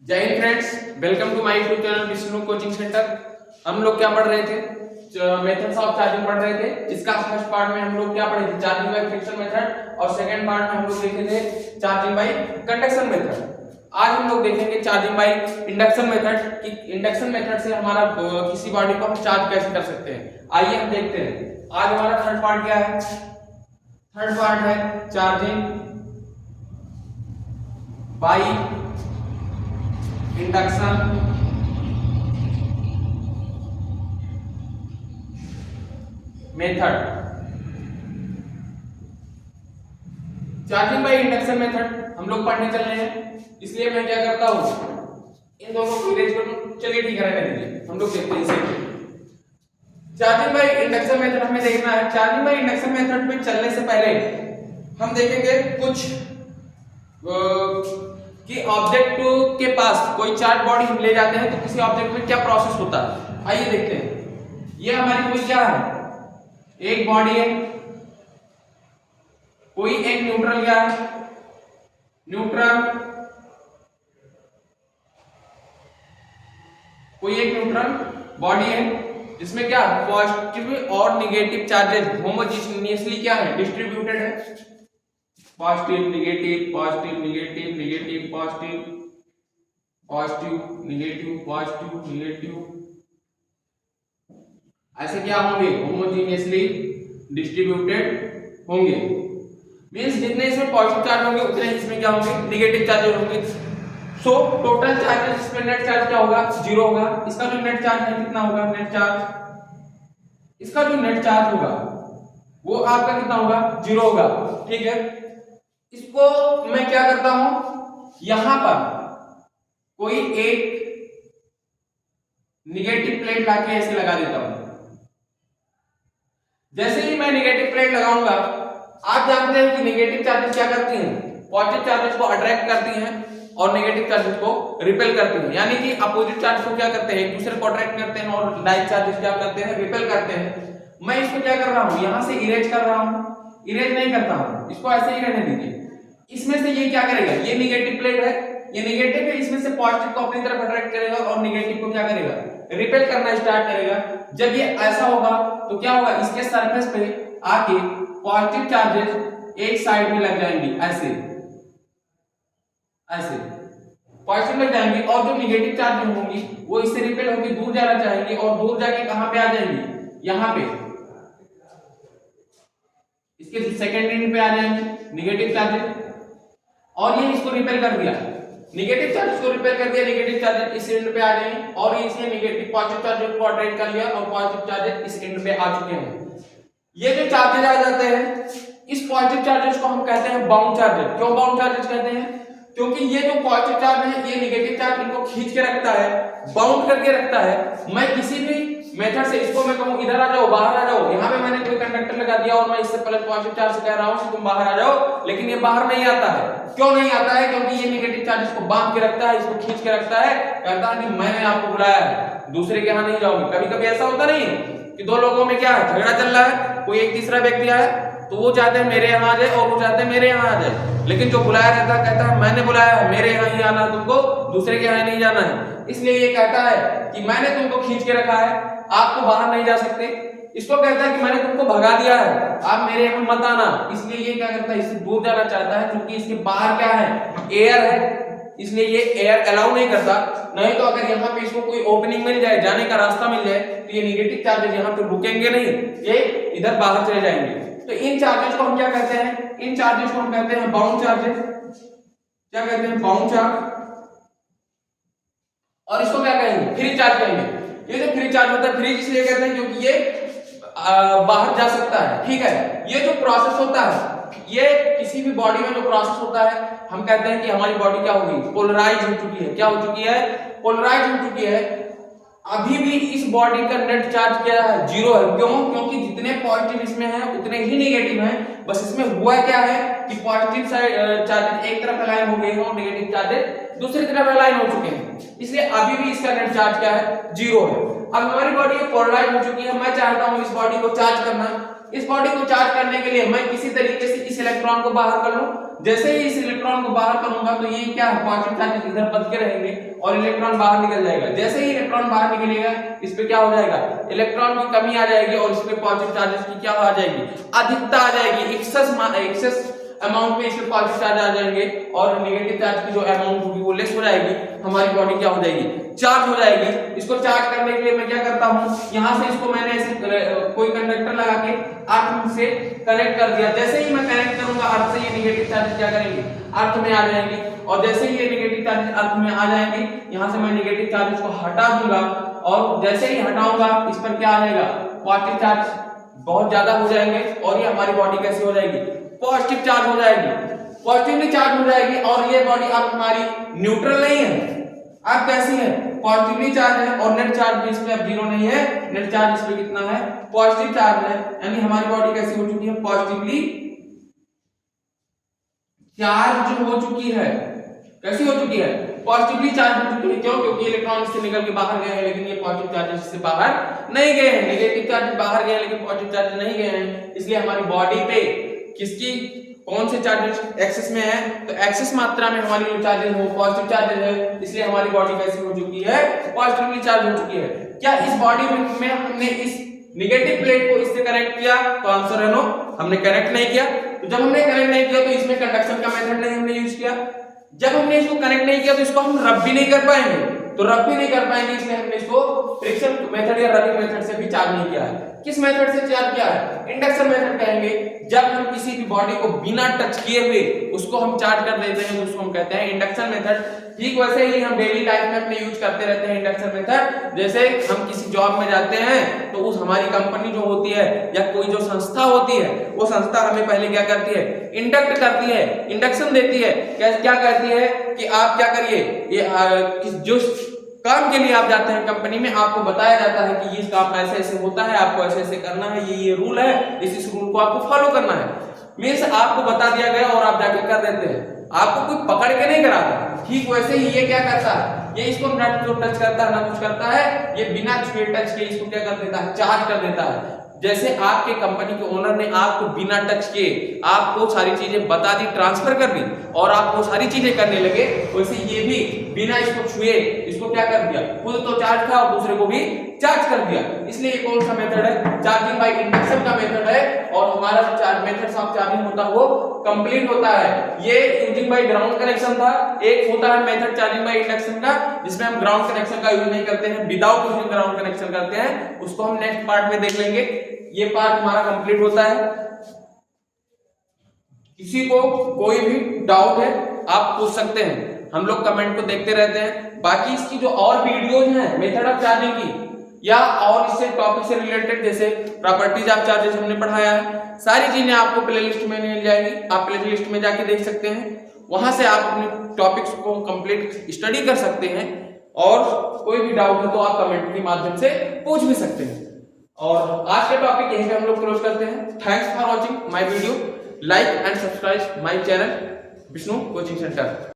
जय हिंद friends, welcome to my YouTube channel Vishnu coaching centre. हम लोग क्या पढ़ रहे थे? मेथड्स ऑफ चार्जिंग पढ़ रहे थे, जिसका फर्स्ट पार्ट में हम लोग क्या पढ़े थे? चार्जिंग बाय फ्रिक्शन मेथड, और सेकंड पार्ट में हम लोग देखे थे चार्जिंग बाय कंडक्शन मेथड। आज हम लोग देखेंगे चार्जिंग बाय इंडक्शन मेथड कि इंडक्शन मेथड से हमारा किसी बॉडी को हम चार्ज कैसे कर सकते हैं। आइए हम देखते हैं। आज हमारा थर्ड पार्ट क्या है? थर्ड पार्ट है charging by induction method. Charging by induction method हम लोग पढ़ने चल रहे हैं, इसलिए मैं क्या करता हूं, इन दोनों को इरेज कर दूं। चलिए ठीक है, रहने दीजिए, हम लोग देखते हैं इसे। चार्जिंग बाय इंडक्शन मेथड हमें देखना है। चार्जिंग बाय इंडक्शन मेथड में चलने से पहले हम देखेंगे कुछ कि ऑब्जेक्ट के पास कोई चार्ज बॉडी हम ले जाते हैं तो किसी ऑब्जेक्ट में क्या प्रोसेस होता है। आइए देखते हैं। ये हमारी कोई क्या है? एक बॉडी है, कोई एक न्यूट्रल क्या है? न्यूट्रल, कोई एक न्यूट्रल बॉडी है जिसमें क्या पॉजिटिव और निगेटिव चार्जेस होमोजीनियसली क्या है? डिस्ट्रीब्यूटेड है। Positive negative, positive negative, negative positive, positive negative, positive negative, ऐसे क्या होंगे? होमोजीनियसली डिस्ट्रीब्यूटेड होंगे। मींस जितने इसमें पॉजिटिव चार्ज होंगे उतने इसमें क्या होंगे? निगेटिव चार्ज होंगे। सो टोटल चार्जेस, इसमें नेट चार्ज क्या होगा? जीरो होगा। इसका जो नेट चार्ज है कितना होगा? नेट चार्ज, इसका जो नेट चार्ज होगा वो आपका कितना होगा? जीरो होगा। ठीक है, इसको मैं क्या करता हूं, यहां पर कोई एक निगेटिव प्लेट लाके ऐसे लगा देता हूं। जैसे ही मैं निगेटिव प्लेट लगाऊंगा, आप जानते हैं कि निगेटिव चार्जेस क्या करती हैं? पॉजिटिव चार्जेस को अट्रैक्ट करती हैं और नेगेटिव चार्जेस को रिपेल करती हैं। यानी कि अपोजिट चार्ज को क्या करते हैं? एक दूसरे को अट्रैक्ट करते हैं और लाइक चार्जेस क्या करते हैं? रिपेल करते हैं। मैं इसको क्या कर रहा हूं, यहां से इरेज कर रहा हूं। इरेज नहीं करता हूं, इसको ऐसे ही रहने दीजिए। इसमें से ये क्या करेगा? ये निगेटिव प्लेट है, ये निगेटिव है, इसमें से पॉजिटिव को अपनी तरफ अट्रैक्ट करेगा और निगेटिव को क्या करेगा? रिपेल करना स्टार्ट करेगा। जब ये ऐसा होगा तो क्या होगा? इसके सरफेस पे आके पॉजिटिव चार्जेस एक साइड में लग जाएंगी, ऐसे ऐसे पॉजिटिव लग जाएंगे, और जो निगेटिव चार्ज होंगी वो इससे रिपेल होकर दूर जाना चाहेंगे और दूर जाके कहां पे आ जाएंगी? यहां पे, इसके सेकंड एंड पे आ जाएंगे निगेटिव चार्जेस, और ये इसको रिपेल कर दिया। निगेटिव चार्जेस को रिपेल कर दिया, निगेटिव चार्जेस इस एंड पे आ जाएंगे और इसने निगेटिव पॉजिटिव चार्जेस को अट्रैक्ट कर लिया और पॉजिटिव चार्जेस इस एंड पे आ चुके हैं। ये जो चार्जेस आ जाते हैं, इस पॉजिटिव चार्जेस को हम कहते हैं बाउंड चार्जेस। क्यों बाउंड चार्जेस कहते हैं? क्योंकि ये जो पॉजिटिव चार्ज है ये निगेटिव चार्ज इनको खींच के रखता है, बाउंड करके रखता है। मैं किसी भी मेथड से इसको मैं कहूं इधर आ जाओ, बाहर आ जाओ, यहां पे मैंने कोई कंडक्टर लगा दिया और मैं इससे प्लस पॉजिटिव चार्ज से कह रहा हूं कि तुम बाहर आ जाओ, लेकिन ये बाहर नहीं आता है। क्यों नहीं आता है? क्योंकि ये निगेटिव चार्जेस को बांध के रखता है, इसको खींच के रखता है, कहता है कि मैंने आपको बुलाया है, दूसरे के यहां नहीं जाओगे। कभी कभी ऐसा होता नहीं कि दो लोगों में क्या है, झगड़ा चल रहा है, कोई एक तीसरा व्यक्ति आया तो वो चाहते हैं मेरे यहां आ जाए और वो चाहते हैं मेरे यहां आ जाए, लेकिन जो बुलाया रहता है कहता है मैंने बुलाया है, मेरे यहां ही आना, तुमको दूसरे के यहां नहीं जाना है। इसलिए ये कहता है कि मैंने तुमको खींच के रखा है, आप तो बाहर नहीं जा सकते। इसको कहता है कि मैंने तुमको भगा दिया है, आप मेरे यहां मत आना। इसलिए ये क्या करता है? इससे दूर जाना चाहता है, क्योंकि इसके बाहर क्या है? एयर है, इसलिए ये एयर अलाउ नहीं करता। नहीं तो अगर यहाँ पे इसको कोई ओपनिंग मिल जाए, जाने का रास्ता मिल जाए, तो ये निगेटिव चार्जेस यहाँ पे रुकेंगे नहीं, ये इधर बाहर चले जाएंगे। तो इन चार्जेस को हम क्या कहते हैं? इन चार्जेस को हम कहते हैं बाउंड चार्जेस। क्या कहते हैं? Bound charge. और इसको क्या कहेंगे? फ्री चार्ज कहेंगे। ये जो फ्री चार्ज होता है, फ्री इसलिए कहते हैं क्योंकि ये बाहर जा सकता है। ठीक है, ये जो प्रोसेस होता है, ये किसी भी बॉडी में जो प्रोसेस होता है, हम कहते हैं कि हमारी बॉडी क्या होगी? पोलराइज हो चुकी है। क्या हो चुकी है? पोलराइज हो चुकी है। अभी भी इस बॉडी का नेट चार्ज क्या है? जीरो है। क्यों? क्योंकि जितने पॉजिटिव इसमें हैं उतने ही नेगेटिव हैं। बस इसमें हुआ क्या है कि पॉजिटिव साइड चार्जेस एक तरफ अलाइन हो गए हैं और नेगेटिव चार्जेस दूसरी तरफ अलाइन हो चुके हैं, इसलिए अभी भी इसका नेट चार्ज क्या है? जीरो है। अब हमारी बॉडी पोलराइज हो चुकी है, मैं चाहता हूं इस बॉडी को चार्ज करना, इस बॉडी को चार्ज करने के लिए मैं किसी तरीके से इस इलेक्ट्रॉन को बाहर कर लूं। जैसे ही इस इलेक्ट्रॉन को बाहर करूंगा तो ये क्या है, पॉजिटिव चार्जेस इधर बच के रहेंगे और इलेक्ट्रॉन बाहर निकल जाएगा। जैसे ही इलेक्ट्रॉन बाहर निकलेगा इस पे क्या हो जाएगा, इलेक्ट्रॉन की कमी आ जाएगी और इस पे पॉजिटिव चार्जेस की क्या आ जाएगी, अधिकता आ जाएगी। एक्सेस अमाउंट में इसमें पॉजिटिव चार्ज आ जाएंगे और नेगेटिव चार्ज की जो अमाउंट होगी वो लेस हो जाएगी। हमारी बॉडी क्या हो जाएगी, चार्ज हो जाएगी। इसको चार्ज करने के लिए मैं क्या करता हूँ, यहाँ से इसको मैंने ऐसे कोई कंडक्टर लगा के अर्थ से कनेक्ट कर दिया। जैसे ही मैं कनेक्ट करूंगा अर्थ से, ये नेगेटिव चार्ज क्या करेंगे, अर्थ में आ जाएंगे और जैसे ही ये नेगेटिव चार्ज अर्थ में आ जाएंगे, यहाँ से मैं नेगेटिव चार्ज को हटा दूंगा और जैसे ही हटाऊंगा इस पर क्या आ जाएगा, पॉजिटिव चार्ज बहुत ज्यादा हो जाएंगे और ये हमारी बॉडी कैसी हो जाएगी, पॉजिटिव चार्ज हो जाएगी, पॉजिटिवली चार्ज हो जाएगी। और ये बॉडी अब हमारी न्यूट्रल नहीं है, अब कैसी है, पॉजिटिवली चार्ज है और नेट चार्ज भी इस पे अब जीरो नहीं है, नेट चार्ज इस पे कितना है, पॉजिटिव चार्ज है। यानी हमारी बॉडी कैसी हो चुकी है, पॉजिटिवली चार्ज हो चुकी है। कैसी हो चुकी है, पॉजिटिवली चार्ज हो चुकी है। क्यों, क्योंकि इलेक्ट्रॉन इससे निकल के बाहर गए हैं लेकिन ये पॉजिटिव चार्जेस इससे बाहर नहीं गए हैं, नेगेटिव चार्ज बाहर गए हैं लेकिन पॉजिटिव चार्ज नहीं गए हैं। इसलिए हमारी बॉडी पे किसकी कौन से चार्जेस एक्सेस में है, तो एक्सेस मात्रा में हमारी जो चार्जेस वो पॉजिटिव चार्जेस है। इसलिए हमारी बॉडी कैसी हो चुकी है, पॉजिटिवली चार्ज हो चुकी है। क्या इस बॉडी में हमने इस नेगेटिव प्लेट को इससे कनेक्ट किया, तो आंसर है नो, हमने कनेक्ट नहीं किया। तो जब हमने कनेक्ट नहीं किया तो इसमें कंडक्शन का मेथड नहीं हमने यूज किया। जब हमने इसको कनेक्ट नहीं किया तो इसको हम रब भी नहीं कर पाएंगे, तो रब भी नहीं कर पाएंगे, इसलिए हमने इसको फ्रिक्शन मेथड या रबिंग मेथड से भी चार्ज नहीं किया है। किस मेथड से चार्ज किया है, इंडक्शन मेथड कहेंगे। जब हम किसी भी बॉडी को बिना टच किए हुए उसको हम चार्ज कर देते हैं तो उसको हम कहते हैं इंडक्शन मेथड। ठीक वैसे ही हम डेली लाइफ में अपने यूज करते रहते हैं इंडक्शन मेथड। जैसे हम किसी जॉब में जाते हैं तो उस हमारी कंपनी जो होती है या कोई जो संस्था होती है, वो संस्था हमें पहले क्या करती है, इंडक्ट करती है, इंडक्शन देती है। क्या कहती है कि आप क्या करिए, ये जो काम के लिए आप जाते हैं कंपनी में, आपको बताया जाता है कि ये काम ऐसे ऐसे होता है, आपको ऐसे ऐसे करना है, ये रूल है, इस रूल को आपको फॉलो करना है। मींस आपको बता दिया गया और आप जाके कर देते हैं, आपको कोई पकड़ के नहीं कराता। ठीक वैसे ही ये क्या करता है, ये इसको ना तो टच करता है ना कुछ करता है, ये बिना छुए टच के इसको क्या कर देता है, चार्ज कर देता है। जैसे आपके कंपनी के ओनर ने आपको बिना टच किए आपको सारी चीजें बता दी, ट्रांसफर कर दी और आप वो सारी चीजें करने लगे, वैसे ये भी बिना इसको छुए इसको क्या कर दिया, खुद तो चार्ज था और दूसरे को भी चार्ज कर दिया। इसलिए ये कौन सा मेथड है, चार्जिंग बाय इंडक्शन का मेथड है। और हमारा चार्ज मेथड्स ऑफ चार्जिंग होता है वो कंप्लीट होता है। ये यूजिंग बाय ग्राउंड कनेक्शन था। एक होता है मेथड चार्जिंग बाय इंडक्शन का जिसमें हम ग्राउंड कनेक्शन का यूज नहीं करते हैं, विदाउट यूजिंग ग्राउंड कनेक्शन करते हैं, उसको हम नेक्स्ट पार्ट में देख लेंगे। ये पार्ट हमारा कंप्लीट होता है। किसी को कोई भी डाउट है आप पूछ सकते हैं, हम लोग कमेंट को देखते रहते हैं। बाकी इसकी जो और वीडियोज हैं मेथड ऑफ चार्जिंग की या और इससे टॉपिक से रिलेटेड, जैसे प्रॉपर्टीज ऑफ चार्जेस हमने पढ़ाया है, सारी चीजें आपको प्लेलिस्ट में मिल जाएगी, आप प्लेलिस्ट में जाके देख सकते हैं। वहां से आप अपने टॉपिक्स को कंप्लीट स्टडी कर सकते हैं और कोई भी डाउट है तो आप कमेंट के माध्यम से पूछ भी सकते हैं। और आज का टॉपिक यहीं पे हम लोग क्लोज करते हैं। Thanks for watching my video, like and subscribe my channel Vishnu coaching centre.